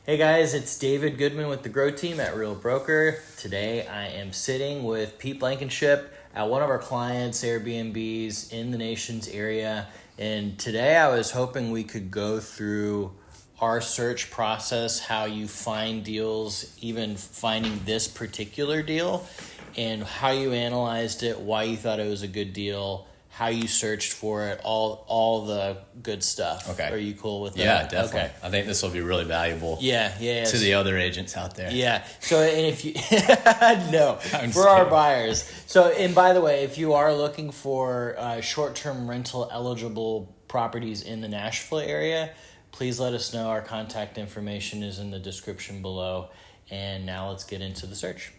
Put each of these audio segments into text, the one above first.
Hey guys, it's David Goodman with the Grow Team at Real Broker. Today I am sitting with Pete Blankenship at one of our clients' Airbnbs in the nation's area. And today I was hoping we could go through our search process, how you find deals, even finding this particular deal, and how you analyzed it, why you thought it was a good deal, how you searched for it, all the good stuff. Okay. Are you cool with that? Yeah, definitely. Okay. I think this will be really valuable Yeah. to the other agents out there. Yeah. So, and if you, no, I'm for just our kidding. buyers. So, and by the way, if you are looking for short-term rental eligible properties in the Nashville area, please let us know. Our contact information is in the description below. And now let's get into the search.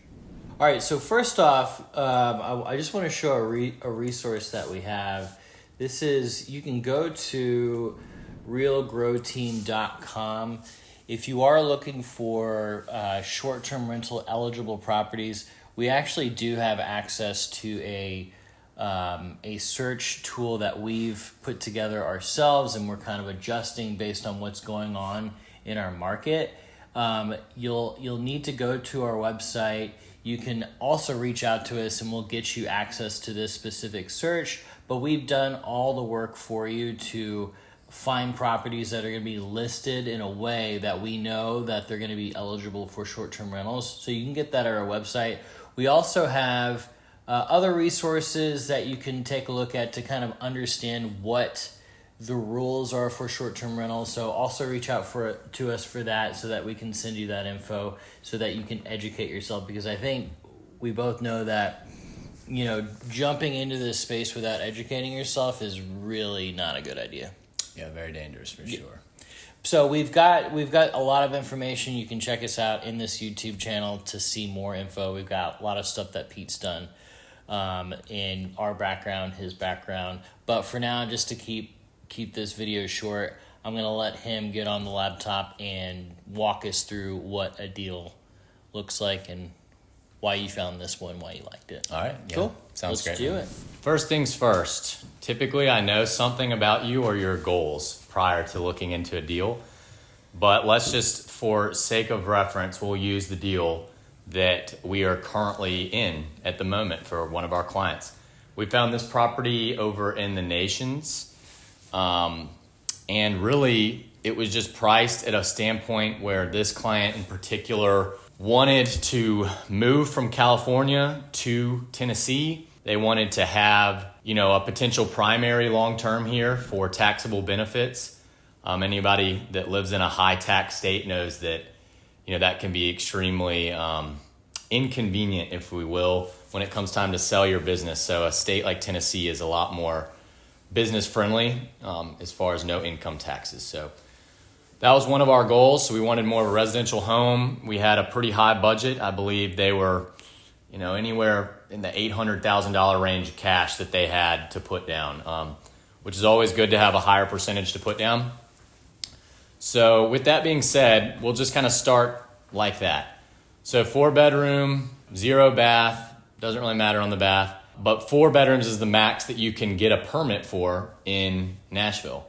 All right, so first off, I just want to show a resource that we have. This is, you can go to realgrowteam.com. If you are looking for short-term rental eligible properties, we actually do have access to a search tool that we've put together ourselves, and we're kind of adjusting based on what's going on in our market. You'll need to go to our website. You can also reach out to us and we'll get you access to this specific search, but we've done all the work for you to find properties that are going to be listed in a way that we know that they're going to be eligible for short-term rentals. So you can get that at our website. We also have other resources that you can take a look at to kind of understand what the rules are for short-term rentals. So also reach out to us for that so that we can send you that info so that you can educate yourself, because I think we both know that, you know, jumping into this space without educating yourself is really not a good idea. Yeah, very dangerous for sure. So we've got a lot of information. You can check us out in this YouTube channel to see more info. We've got a lot of stuff that Pete's done in our background, his background. But for now, just to keep this video short, I'm going to let him get on the laptop and walk us through what a deal looks like and why you found this one, why you liked it. All right. Yeah. Cool. Sounds great. Let's do it. First things first. Typically, I know something about you or your goals prior to looking into a deal. But let's just, for sake of reference, we'll use the deal that we are currently in at the moment for one of our clients. We found this property over in the Nations. And really, it was just priced at a standpoint where this client in particular wanted to move from California to Tennessee. They wanted to have, a potential primary long-term here for taxable benefits. Anybody that lives in a high-tax state knows that, that can be extremely inconvenient, if we will, when it comes time to sell your business. So a state like Tennessee is a lot more business friendly as far as no income taxes. So that was one of our goals. So we wanted more of a residential home. We had a pretty high budget. I believe they were, anywhere in the $800,000 range of cash that they had to put down, which is always good to have a higher percentage to put down. So with that being said, we'll just kind of start like that. So 4-bedroom, 0 bath, doesn't really matter on the bath. But 4 bedrooms is the max that you can get a permit for in Nashville.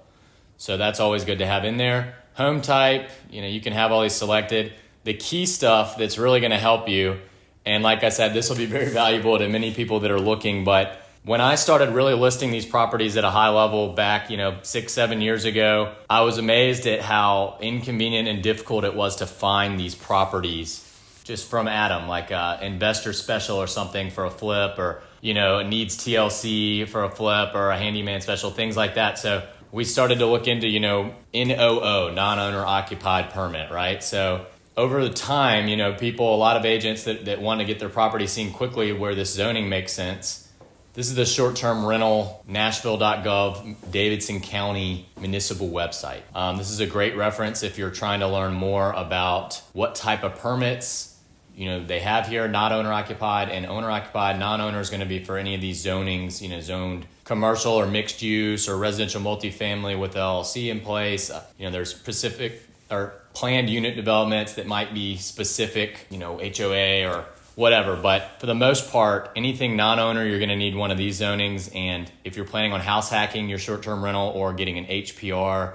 So that's always good to have in there. Home type, you can have all these selected. The key stuff that's really going to help you, and like I said, this will be very valuable to many people that are looking, but when I started really listing these properties at a high level back, 6-7 years ago, I was amazed at how inconvenient and difficult it was to find these properties just from Adam, like investor special or something for a flip, or it needs TLC for a flip or a handyman special, things like that. So we started to look into, NOO, non-owner occupied permit, right? So over the time, a lot of agents that want to get their property seen quickly where this zoning makes sense. This is the short-term rental, Nashville.gov, Davidson County municipal website. This is a great reference if you're trying to learn more about what type of permits they have here, not owner occupied, and owner occupied. Non-owner is going to be for any of these zonings, zoned commercial or mixed use or residential multifamily with LLC in place. There's specific or planned unit developments that might be specific, HOA or whatever. But for the most part, anything non-owner, you're going to need one of these zonings. And if you're planning on house hacking your short-term rental or getting an HPR,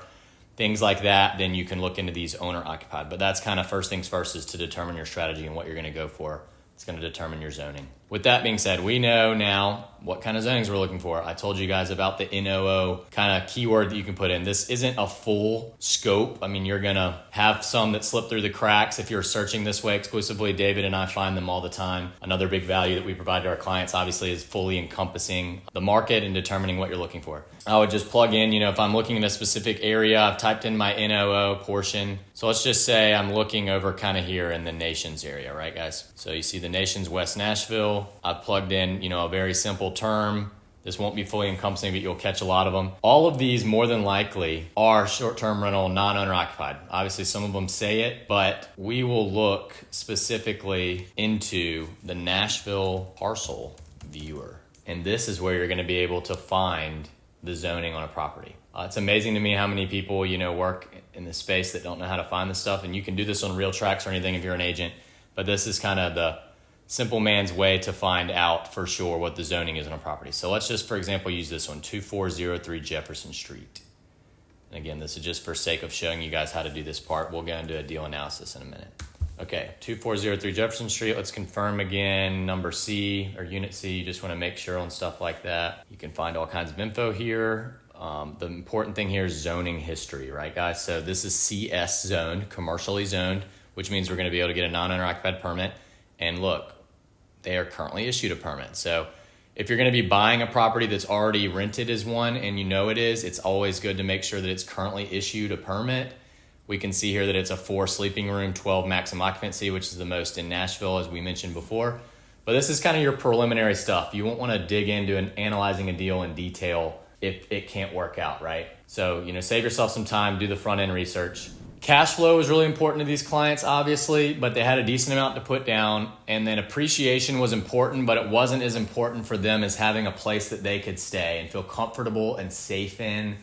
things like that, then you can look into these owner occupied. But that's kind of first things first, is to determine your strategy and what you're going to go for. It's going to determine your zoning. With that being said, we know now what kind of zonings we're looking for. I told you guys about the NOO kind of keyword that you can put in. This isn't a full scope. I mean, you're going to have some that slip through the cracks if you're searching this way exclusively. David and I find them all the time. Another big value that we provide to our clients, obviously, is fully encompassing the market and determining what you're looking for. I would just plug in, if I'm looking in a specific area, I've typed in my NOO portion. So let's just say I'm looking over kind of here in the Nations area, right, guys? So you see the Nations, West Nashville. I've plugged in, a very simple term. This won't be fully encompassing, but you'll catch a lot of them. All of these more than likely are short-term rental, non-owner occupied. Obviously, some of them say it, but we will look specifically into the Nashville parcel viewer. And this is where you're going to be able to find the zoning on a property. It's amazing to me how many people, work in this space that don't know how to find this stuff. And you can do this on Real Tracks or anything if you're an agent. But this is kind of the simple man's way to find out for sure what the zoning is on a property. So let's just, for example, use this one, 2403 Jefferson Street. And again, this is just for sake of showing you guys how to do this part. We'll get into a deal analysis in a minute. Okay, 2403 Jefferson Street. Let's confirm again, number C or unit C. You just want to make sure on stuff like that. You can find all kinds of info here. The important thing here is zoning history, right, guys? So this is CS zoned, commercially zoned, which means we're going to be able to get a non-owner occupied permit. And look, they are currently issued a permit. So if you're going to be buying a property that's already rented as one, and it is, it's always good to make sure that it's currently issued a permit. We can see here that it's a 4 sleeping room, 12 maximum occupancy, which is the most in Nashville, as we mentioned before. But this is kind of your preliminary stuff. You won't want to dig into analyzing a deal in detail if it can't work out, right? So, save yourself some time, do the front end research. Cash flow is really important to these clients, obviously, but they had a decent amount to put down. And then appreciation was important, but it wasn't as important for them as having a place that they could stay and feel comfortable and safe in,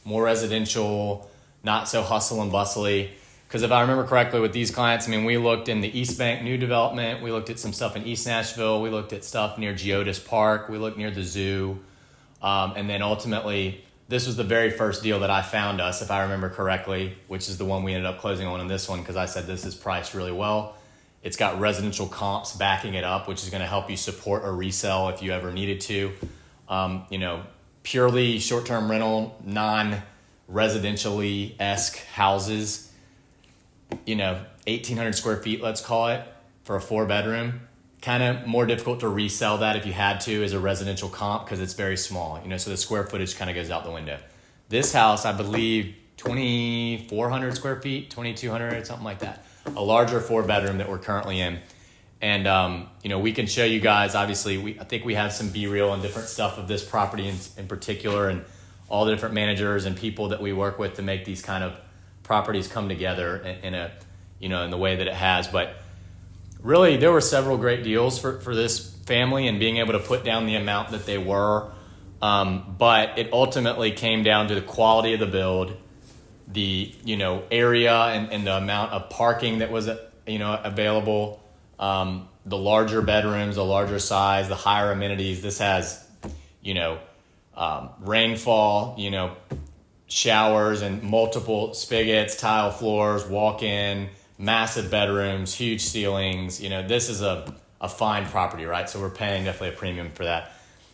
more residential, not so hustle and bustly. Because if I remember correctly with these clients, we looked in the East Bank new development. We looked at some stuff in East Nashville. We looked at stuff near Geodis Park. We looked near the zoo. And then ultimately, this was the very first deal that I found us, if I remember correctly, which is the one we ended up closing on in this one, because I said this is priced really well. It's got residential comps backing it up, which is going to help you support a resell if you ever needed to. Purely short-term rental, non-residentially-esque houses, 1,800 square feet, let's call it, for a 4-bedroom. Kind of more difficult to resell that if you had to as a residential comp because it's very small, so the square footage kind of goes out the window. This house, I believe, 2,400 square feet, 2,200, something like that. A larger 4-bedroom that we're currently in. And, we can show you guys, obviously, I think we have some B-reel and different stuff of this property in particular and all the different managers and people that we work with to make these kind of properties come together in the way that it has. But really, there were several great deals for this family and being able to put down the amount that they were. But it ultimately came down to the quality of the build, the, area and the amount of parking that was, available, the larger bedrooms, the larger size, the higher amenities. This has, rainfall, showers and multiple spigots, tile floors, walk-in, massive bedrooms, huge ceilings. This is a fine property, right? So we're paying definitely a premium for that.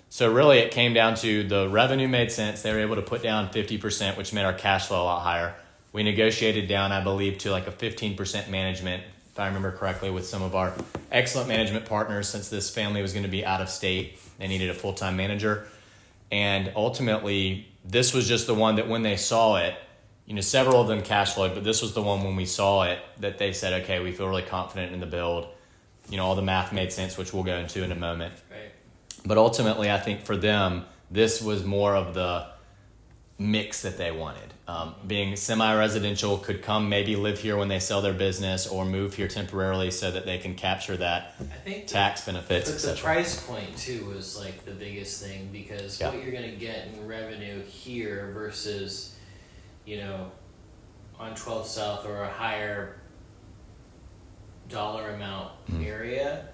So really it came down to the revenue made sense. They were able to put down 50%, which made our cash flow a lot higher. We negotiated down, I believe, to like a 15% management, if I remember correctly, with some of our excellent management partners, since this family was going to be out of state. They needed a full-time manager. And ultimately, this was just the one that when they saw it, several of them cash flowed, but this was the one when we saw it that they said, okay, we feel really confident in the build. All the math made sense, which we'll go into in a moment. Right. But ultimately, I think for them, this was more of the mix that they wanted. Being semi-residential, could come maybe live here when they sell their business or move here temporarily so that they can capture that tax benefits, but the price point, too, was like the biggest thing because what you're going to get in revenue here versus, on 12 South or a higher dollar amount area,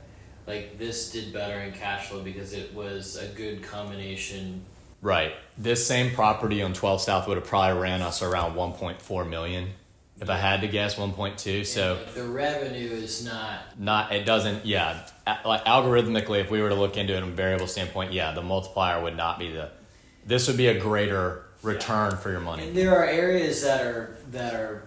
like this did better in cash flow because it was a good combination Right. This same property on 12 South would have probably ran us around 1.4 million. If I had to guess, 1.2. So the revenue is not. It doesn't. Yeah. Like algorithmically, if we were to look into it from a variable standpoint, yeah, the multiplier would not be this would be a greater return for your money. And there are areas that are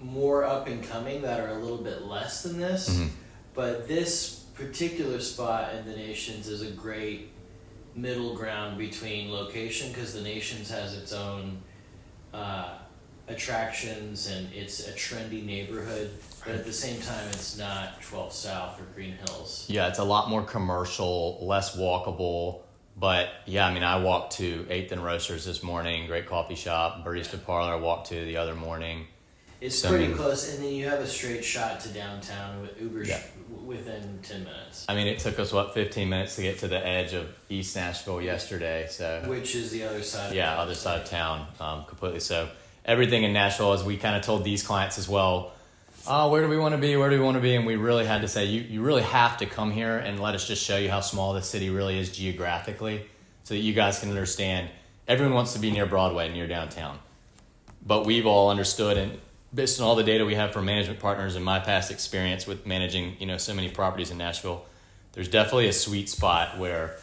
more up and coming that are a little bit less than this, Mm-hmm. but this particular spot in the Nations is a great middle ground between location, because the Nations has its own attractions and it's a trendy neighborhood, but at the same time it's not 12 South or Green Hills. Yeah, it's a lot more commercial, less walkable. But yeah, I mean, I walked to 8th and Roasters this morning, great coffee shop, barista parlor I walked to the other morning. It's pretty close, and then you have a straight shot to downtown with Uber within 10 minutes. I mean, it took us, 15 minutes to get to the edge of East Nashville yesterday. So which is the other side of town. Other side of town, completely. So everything in Nashville, as we kind of told these clients as well, where do we want to be? Where do we want to be? And we really had to say, you really have to come here and let us just show you how small the city really is geographically, so that you guys can understand. Everyone wants to be near Broadway, near downtown. But we've all understood, and based on all the data we have from management partners and my past experience with managing, so many properties in Nashville, there's definitely a sweet spot where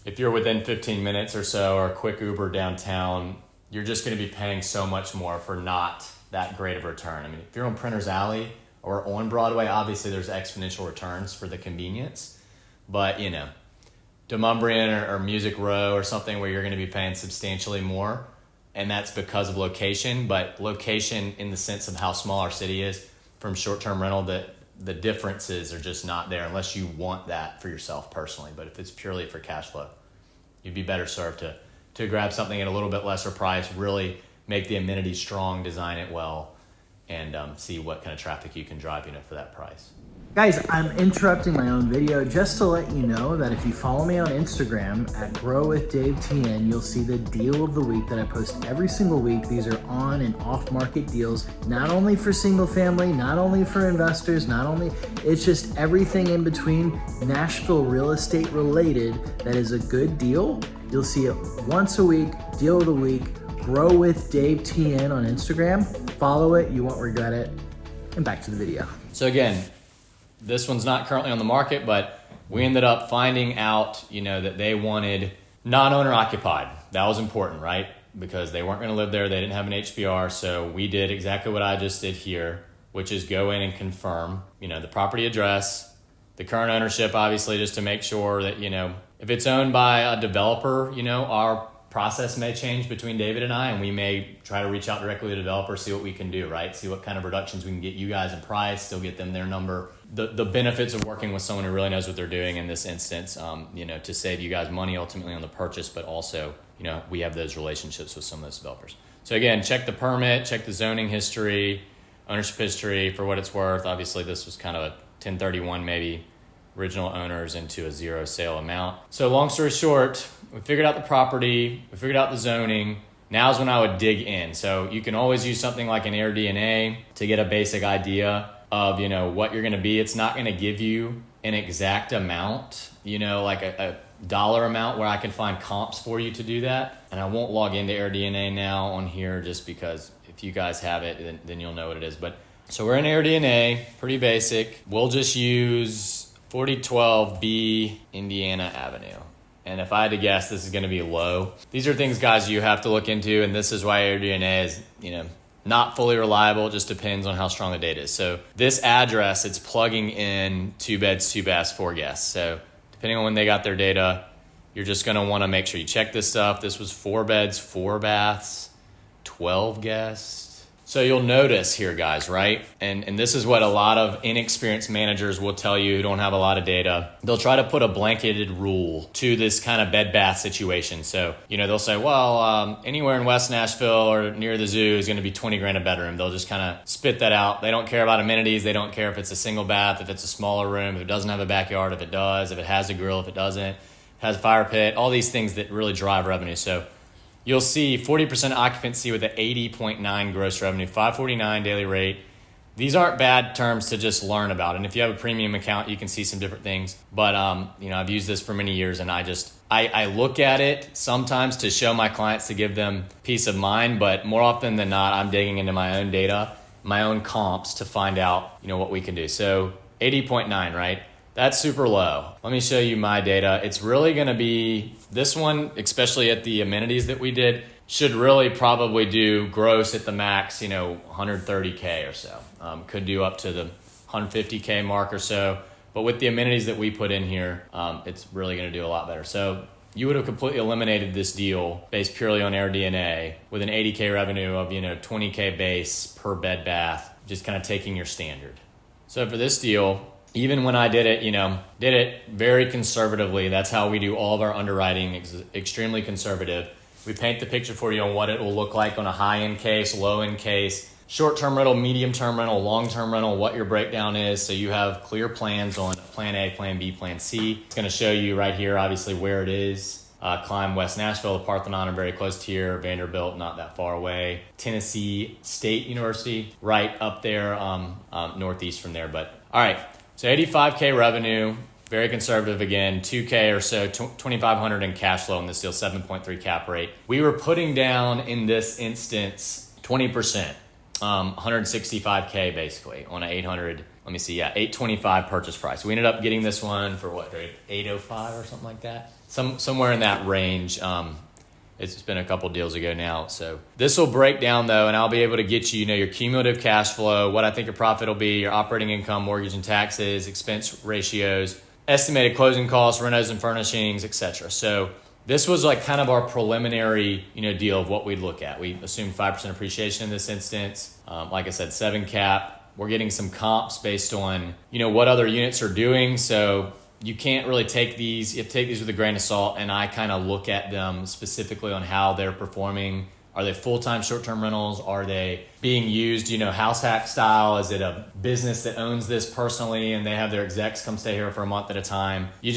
if you're within 15 minutes or so, or a quick Uber downtown, you're just going to be paying so much more for not that great of a return. I mean, if you're on Printer's Alley or on Broadway, obviously there's exponential returns for the convenience. But, Demumbrian or Music Row or something where you're going to be paying substantially more, and that's because of location. But location in the sense of how small our city is from short-term rental, the differences are just not there unless you want that for yourself personally. But if it's purely for cash flow, you'd be better served to grab something at a little bit lesser price, really make the amenities strong, design it well, and see what kind of traffic you can drive for that price. Guys, I'm interrupting my own video just to let you know that if you follow me on Instagram at GrowWithDaveTN, you'll see the deal of the week that I post every single week. These are on and off market deals, not only for single family, not only for investors, it's just everything in between Nashville real estate related that is a good deal. You'll see it once a week, deal of the week, GrowWithDaveTN on Instagram. Follow it, you won't regret it. And back to the video. So again, this one's not currently on the market, but we ended up finding out, that they wanted non-owner occupied. That was important, right? Because they weren't going to live there. They didn't have an HBR. So we did exactly what I just did here, which is go in and confirm, the property address, the current ownership, obviously, just to make sure that, if it's owned by a developer, our process may change between David and I, and we may try to reach out directly to the developer, see what we can do, right? See what kind of reductions we can get you guys in price, still get them their number. The benefits of working with someone who really knows what they're doing in this instance, to save you guys money ultimately on the purchase, but also, we have those relationships with some of those developers. So again, check the permit, check the zoning history, ownership history for what it's worth. Obviously, this was kind of a 1031 maybe, original owners into a zero sale amount. So long story short, we figured out the property, we figured out the zoning. Now's when I would dig in. So you can always use something like an AirDNA to get a basic idea of, what you're going to be. It's not going to give you an exact amount, like a dollar amount where I can find comps for you to do that. And I won't log into AirDNA now on here just because if you guys have it, then you'll know what it is. But so we're in AirDNA, pretty basic. We'll just use 4012B Indiana Avenue. And if I had to guess, this is going to be low. These are things, guys, you have to look into, and this is why AirDNA is, not fully reliable. It just depends on how strong the data is. So this address, it's plugging in 2 beds, 2 baths, 4 guests. So depending on when they got their data, you're just going to want to make sure you check this stuff. This was 4 beds, 4 baths, 12 guests. So you'll notice here, guys, right? And this is what a lot of inexperienced managers will tell you who don't have a lot of data. They'll try to put a blanketed rule to this kind of bed bath situation. So, they'll say, well, anywhere in West Nashville or near the zoo is going to be 20 grand a bedroom. They'll just kind of spit that out. They don't care about amenities. They don't care if it's a single bath, if it's a smaller room, if it doesn't have a backyard, if it does, if it has a grill, if it doesn't, has a fire pit, all these things that really drive revenue. So you'll see 40% occupancy with an 80.9 gross revenue, $549 daily rate, These aren't bad terms to just learn about. And if you have a premium account, you can see some different things. But, I've used this for many years, and I look at it sometimes to show my clients, to give them peace of mind. But more often than not, I'm digging into my own data, my own comps to find out, what we can do. So 80.9, right? That's super low. Let me show you my data. It's really going to be this one, especially at the amenities that we did, should really probably do gross at the max, 130K or so. Could do up to the 150K mark or so. But with the amenities that we put in here, it's really going to do a lot better. So you would have completely eliminated this deal based purely on AirDNA with an 80K revenue of, 20K base per bed bath, just kind of taking your standard. So for this deal, even when I did it, did it very conservatively. That's how we do all of our underwriting, extremely conservative. We paint the picture for you on what it will look like on a high-end case, low-end case, short-term rental, medium-term rental, long-term rental, what your breakdown is, so you have clear plans on plan A, plan B, plan C. It's going to show you right here, obviously, where it is. Climb West Nashville, the Parthenon, I'm very close to here. Vanderbilt, not that far away. Tennessee State University, right up there, northeast from there. But all right, so 85K revenue. Very conservative again, 2K or so, 2,500 in cash flow in this deal, 7.3 cap rate. We were putting down in this instance 20%, 165K basically on an 825 purchase price. We ended up getting this one for what, 805 or something like that? Somewhere in that range. It's been a couple deals ago now. So this will break down though, and I'll be able to get you, your cumulative cash flow, what I think your profit will be, your operating income, mortgage and taxes, expense ratios, estimated closing costs, renos and furnishings, etc. So this was like kind of our preliminary, deal of what we'd look at. We assumed 5% appreciation in this instance. Like I said, 7 cap. We're getting some comps based on, what other units are doing. So you can't really take these. You have to take these with a grain of salt. And I kind of look at them specifically on how they're performing. Are they full-time short-term rentals? Are they being used, house hack style? Is it a business that owns this personally and they have their execs come stay here for a month at a time? You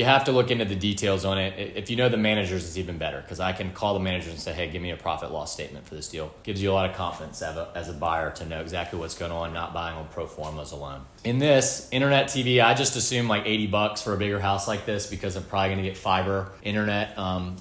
have to look into the details on it. If you know the managers, it's even better because I can call the managers and say, hey, give me a profit loss statement for this deal. Gives you a lot of confidence as a buyer to know exactly what's going on, not buying on pro formas alone. In this, internet TV, I just assume like $80 for a bigger house like this because I'm probably going to get fiber internet, 1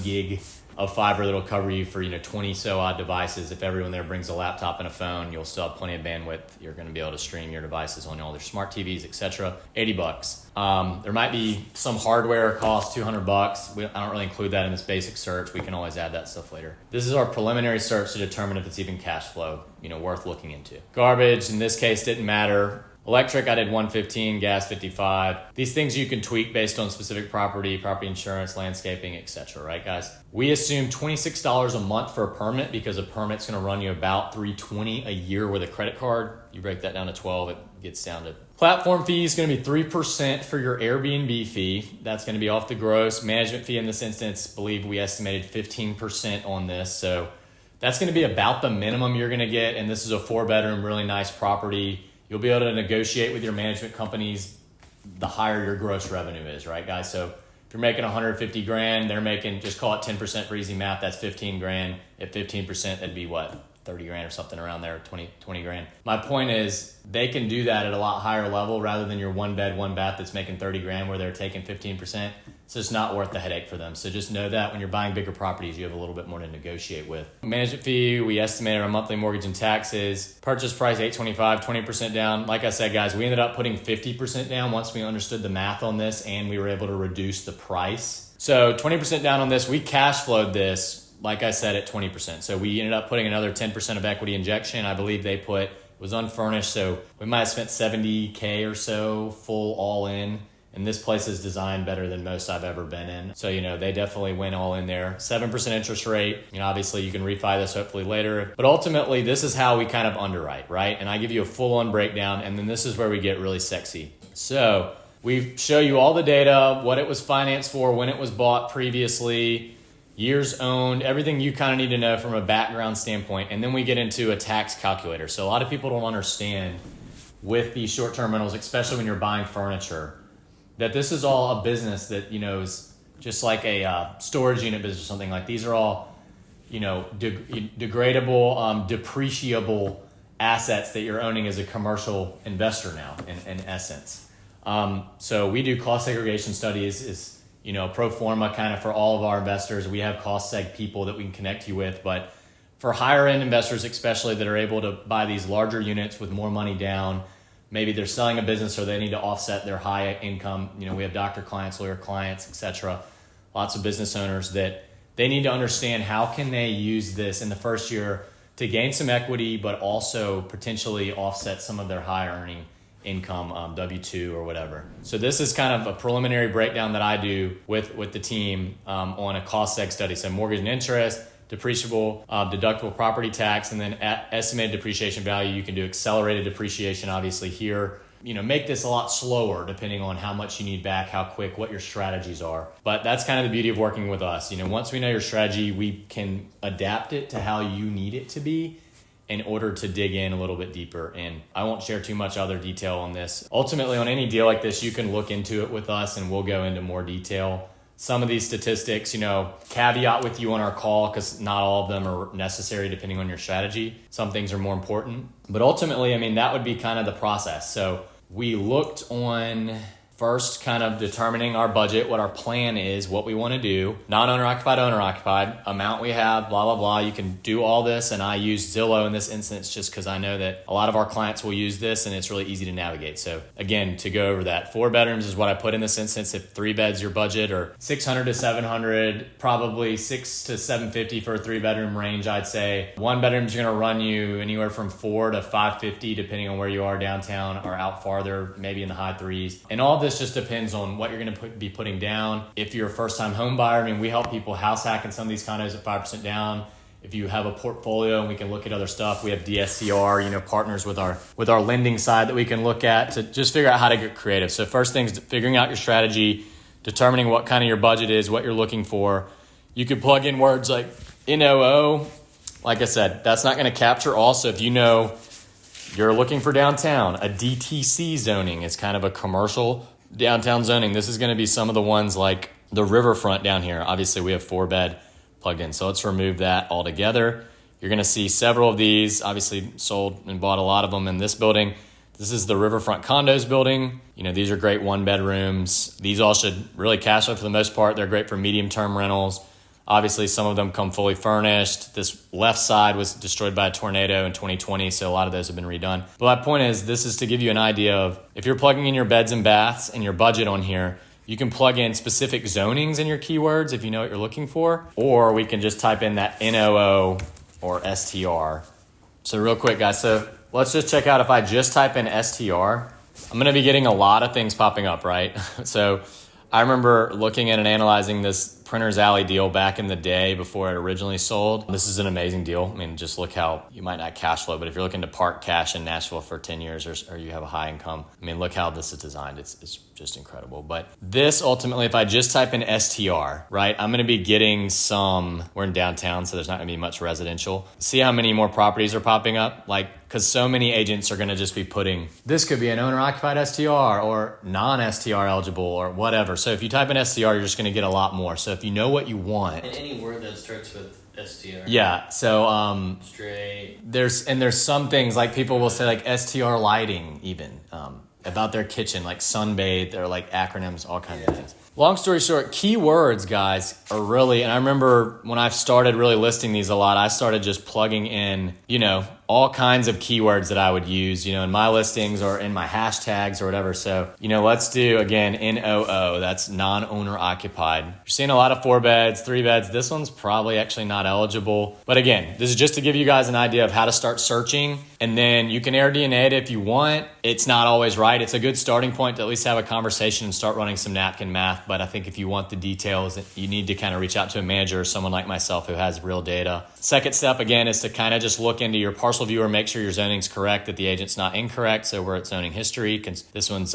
gig of fiber that'll cover you for 20 so odd devices. If everyone there brings a laptop and a phone, you'll still have plenty of bandwidth. You're going to be able to stream your devices on all their smart TVs, etc. $80. There might be some hardware cost, $200. I don't really include that in this basic search. We can always add that stuff later. This is our preliminary search to determine if it's even cash flow, worth looking into. Garbage in this case didn't matter. Electric, I did 115, gas 55. These things you can tweak based on specific property insurance, landscaping, etc. Right, guys? We assume $26 a month for a permit because a permit's going to run you about $320 a year with a credit card. You break that down to 12, it gets down to. Platform fee is going to be 3% for your Airbnb fee. That's going to be off the gross. Management fee in this instance, believe we estimated 15% on this. So that's going to be about the minimum you're going to get. And this is a 4-bedroom, really nice property. You'll be able to negotiate with your management companies the higher your gross revenue is, right, guys? So if you're making 150 grand, they're making, just call it 10% for easy math, that's 15 grand. At 15%, that'd be what, 30 grand or something around there, 20 grand. My point is they can do that at a lot higher level rather than your 1 bed, 1 bath that's making 30 grand where they're taking 15%. So it's not worth the headache for them. So just know that when you're buying bigger properties, you have a little bit more to negotiate with. Management fee, we estimated our monthly mortgage and taxes. Purchase price, $825, 20% down. Like I said, guys, we ended up putting 50% down once we understood the math on this and we were able to reduce the price. So 20% down on this, we cash flowed this, like I said, at 20%. So we ended up putting another 10% of equity injection. I believe they put, it was unfurnished, so we might have spent $70K or so full all in. And this place is designed better than most I've ever been in. So, they definitely went all in there. 7% interest rate. Obviously you can refi this hopefully later. But ultimately, this is how we kind of underwrite, right? And I give you a full-on breakdown, and then this is where we get really sexy. So we show you all the data, what it was financed for, when it was bought previously, years owned, everything you kind of need to know from a background standpoint. And then we get into a tax calculator. So a lot of people don't understand with these short-term rentals, especially when you're buying furniture, that this is all a business that, is just like a storage unit business or something. Like these are all, degradable, depreciable assets that you're owning as a commercial investor now, in essence. So we do cost segregation studies, is pro forma kind of for all of our investors. We have cost seg people that we can connect you with, but for higher end investors, especially that are able to buy these larger units with more money down, maybe they're selling a business or they need to offset their high income. We have doctor clients, lawyer clients, etc. Lots of business owners that they need to understand how can they use this in the first year to gain some equity, but also potentially offset some of their high earning income, W-2 or whatever. So this is kind of a preliminary breakdown that I do with the team on a cost seg study. So mortgage and interest, depreciable, deductible property tax, and then estimated depreciation value. You can do accelerated depreciation, obviously here. Make this a lot slower depending on how much you need back, how quick, what your strategies are. But that's kind of the beauty of working with us. Once we know your strategy, we can adapt it to how you need it to be in order to dig in a little bit deeper. And I won't share too much other detail on this. Ultimately, on any deal like this, you can look into it with us and we'll go into more detail. Some of these statistics, caveat with you on our call because not all of them are necessary depending on your strategy. Some things are more important. But ultimately, that would be kind of the process. So we looked on first kind of determining our budget, what our plan is, what we want to do, non-owner occupied, owner occupied, amount we have, blah, blah, blah. You can do all this. And I use Zillow in this instance just because I know that a lot of our clients will use this and it's really easy to navigate. So again, to go over that, 4 bedrooms is what I put in this instance. If 3 beds, your budget, or 600 to 700, probably 6 to 750 for a 3-bedroom range, I'd say. 1 bedroom's going to run you anywhere from 4 to 550, depending on where you are downtown or out farther, maybe in the high 3s. And all this just depends on what you're going to be putting down. If you're a first-time home buyer, we help people house hack in some of these condos at 5% down. If you have a portfolio and we can look at other stuff, we have DSCR, partners with our lending side that we can look at to just figure out how to get creative. So first thing's figuring out your strategy, determining what kind of your budget is, what you're looking for. You could plug in words like NOO. Like I said, that's not going to capture all. So if you're looking for downtown, a DTC zoning is kind of a commercial downtown zoning. This is going to be some of the ones like the riverfront down here. Obviously, we have 4-bed plugged in. So let's remove that altogether. You're going to see several of these, obviously sold and bought a lot of them in this building. This is the riverfront condos building. These are great 1-bedrooms. These all should really cash flow for the most part. They're great for medium-term rentals. Obviously, some of them come fully furnished. This left side was destroyed by a tornado in 2020, so a lot of those have been redone. But my point is, this is to give you an idea of if you're plugging in your beds and baths and your budget on here, you can plug in specific zonings in your keywords if you know what you're looking for, or we can just type in that NOO or STR. So real quick, guys, so let's just check out if I just type in STR, I'm going to be getting a lot of things popping up, right? So I remember looking at and analyzing this Printer's Alley deal back in the day before it originally sold. This is an amazing deal. Just look how you might not cash flow, but if you're looking to park cash in Nashville for 10 years or you have a high income, look how this is designed. It's just incredible. But this ultimately, if I just type in STR, right, I'm going to be getting we're in downtown, so there's not going to be much residential. See how many more properties are popping up? Because so many agents are going to just be putting, this could be an owner-occupied STR or non-STR eligible or whatever. So if you type in STR, you're just going to get a lot more. So if you know what you want. And any word that starts with STR. Yeah. So straight. There's some things like people will say like STR lighting even about their kitchen, like sunbathe, or like acronyms, all kinds of things. Long story short, keywords, guys, are really, and I remember when I started really listing these a lot, I started just plugging in, all kinds of keywords that I would use, in my listings or in my hashtags or whatever. So, let's do, again, NOO, that's non-owner occupied. You're seeing a lot of 4 beds, 3 beds. This one's probably actually not eligible. But again, this is just to give you guys an idea of how to start searching. And then you can AirDNA it if you want. It's not always right. It's a good starting point to at least have a conversation and start running some napkin math. But I think if you want the details, you need to kind of reach out to a manager or someone like myself who has real data. Second step, again, is to kind of just look into your parcel viewer, make sure your zoning's correct, that the agent's not incorrect. So we're at zoning history. This one's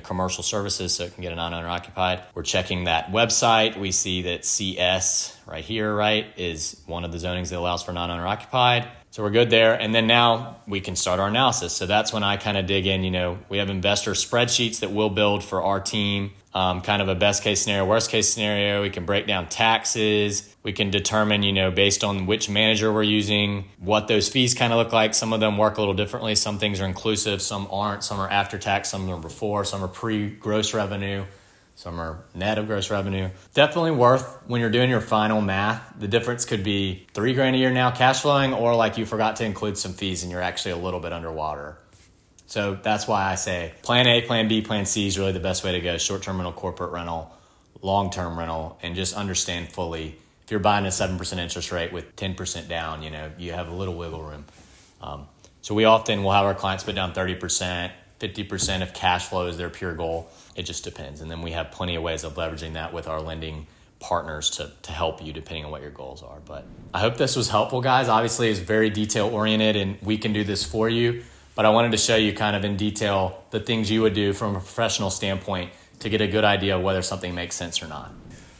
commercial services, so it can get a non-owner occupied. We're checking that website. We see that CS right here, right, is one of the zonings that allows for non-owner occupied. So we're good there. And then now we can start our analysis. So that's when I kind of dig in. We have investor spreadsheets that we'll build for our team, kind of a best case scenario, worst case scenario. We can break down taxes. We can determine, based on which manager we're using, what those fees kind of look like. Some of them work a little differently. Some things are inclusive, some aren't. Some are after tax, some are before, some are pre-gross revenue, some are net of gross revenue. Definitely worth when you're doing your final math. The difference could be $3,000 a year now cash flowing, or like you forgot to include some fees and you're actually a little bit underwater. So that's why I say plan A, plan B, plan C is really the best way to go. Short-term rental, corporate rental, long-term rental, and just understand fully. If you're buying a 7% interest rate with 10% down, you have a little wiggle room. So we often will have our clients put down 30%, 50% if cash flow is their pure goal. It just depends. And then we have plenty of ways of leveraging that with our lending partners to help you depending on what your goals are. But I hope this was helpful, guys. Obviously, it's very detail oriented and we can do this for you. But I wanted to show you kind of in detail the things you would do from a professional standpoint to get a good idea of whether something makes sense or not.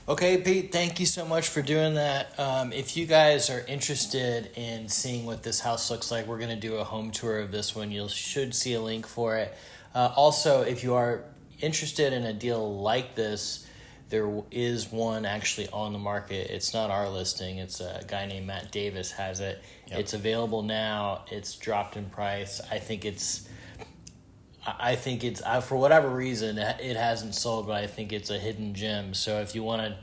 Okay, Pete, thank you so much for doing that. If you guys are interested in seeing what this house looks like, we're going to do a home tour of this one. You should see a link for it. Also, if you are interested in a deal like this, there is one actually on the market. It's not our listing. It's a guy named Matt Davis has it. Yep. It's available now. It's dropped in price. I think it's for whatever reason it hasn't sold, but I think it's a hidden gem. So if you want to,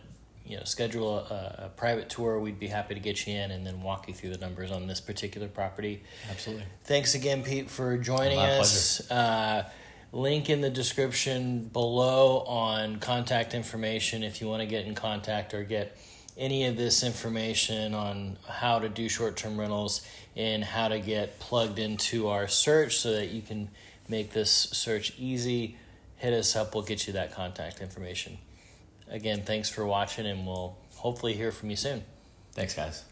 schedule a private tour, we'd be happy to get you in and then walk you through the numbers on this particular property. Absolutely. Thanks again, Pete, for joining My us. pleasure. Link in the description below on contact information if you want to get in contact or get any of this information on how to do short-term rentals and how to get plugged into our search so that you can make this search easy. Hit us up. We'll get you that contact information. Again, thanks for watching, and we'll hopefully hear from you soon. Thanks, guys.